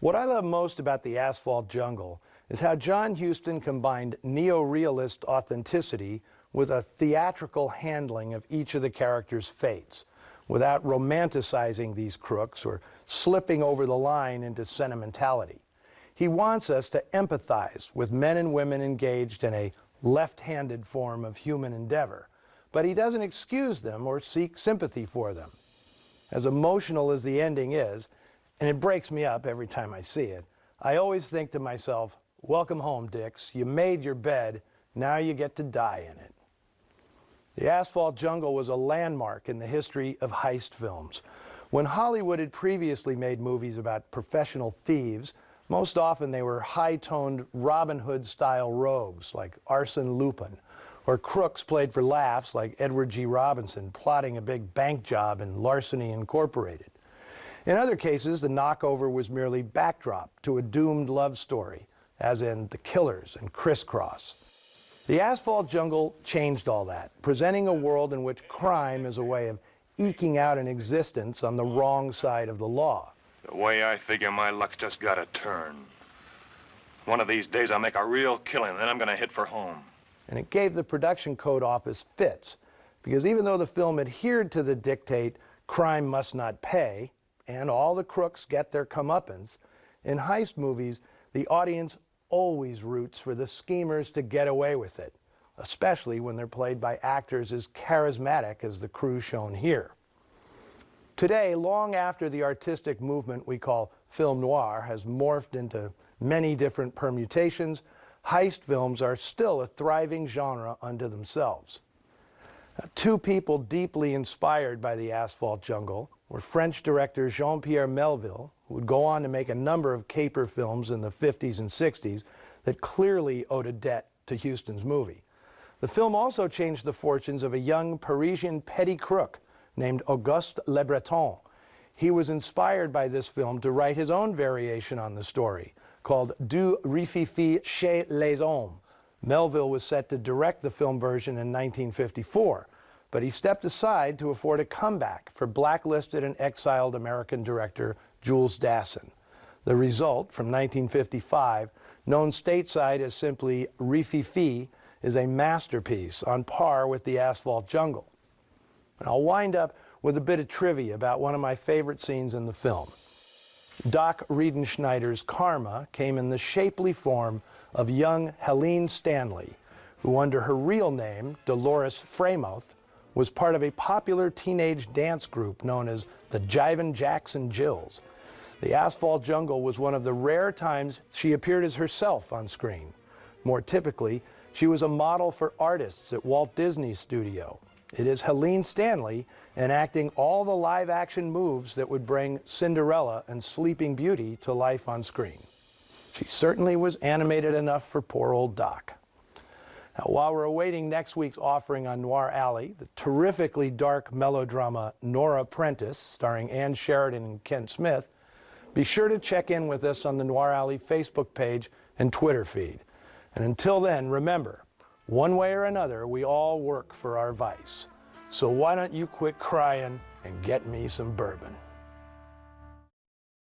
What I love most about the Asphalt Jungle is how John Huston combined neo-realist authenticity with a theatrical handling of each of the characters' fates, without romanticizing these crooks or slipping over the line into sentimentality. He wants us to empathize with men and women engaged in a left-handed form of human endeavor, but he doesn't excuse them or seek sympathy for them. As emotional as the ending is, and it breaks me up every time I see it, I always think to myself, welcome home, Dix. You made your bed, now you get to die in it. The Asphalt Jungle was a landmark in the history of heist films. When Hollywood had previously made movies about professional thieves, most often they were high-toned Robin Hood-style rogues like Arsène Lupin, or crooks played for laughs like Edward G. Robinson plotting a big bank job in Larceny Incorporated. In other cases, the knockover was merely backdrop to a doomed love story, as in The Killers and Crisscross. The Asphalt Jungle changed all that, presenting a world in which crime is a way of eking out an existence on the wrong side of the law. The way I figure, my luck's just got to turn. One of these days I'll make a real killing, then I'm going to hit for home. And it gave the production code office fits, because even though the film adhered to the dictate, crime must not pay, and all the crooks get their comeuppance, in heist movies, the audience always roots for the schemers to get away with it, especially when they're played by actors as charismatic as the crew shown here. Today, long after the artistic movement we call film noir has morphed into many different permutations, heist films are still a thriving genre unto themselves. Two people deeply inspired by the Asphalt Jungle were French director Jean-Pierre Melville, who would go on to make a number of caper films in the 50s and 60s that clearly owed a debt to Huston's movie. The film also changed the fortunes of a young Parisian petty crook named Auguste Le Breton. He was inspired by this film to write his own variation on the story, called Du Rififi chez les Hommes. Melville was set to direct the film version in 1954, but he stepped aside to afford a comeback for blacklisted and exiled American director Jules Dassin. The result, from 1955, known stateside as simply Rififi, is a masterpiece on par with the Asphalt Jungle. And I'll wind up with a bit of trivia about one of my favorite scenes in the film. Doc Riedenschneider's karma came in the shapely form of young Helene Stanley, who under her real name, Dolores Freymouth, was part of a popular teenage dance group known as the Jivin' Jacks and Jills. The Asphalt Jungle was one of the rare times she appeared as herself on screen. More typically, she was a model for artists at Walt Disney Studio. It is Helene Stanley enacting all the live-action moves that would bring Cinderella and Sleeping Beauty to life on screen. She certainly was animated enough for poor old Doc. Now, while we're awaiting next week's offering on Noir Alley, the terrifically dark melodrama Nora Prentice, starring Ann Sheridan and Kent Smith, be sure to check in with us on the Noir Alley Facebook page and Twitter feed. And until then, remember, one way or another, we all work for our vice. So why don't you quit crying and get me some bourbon?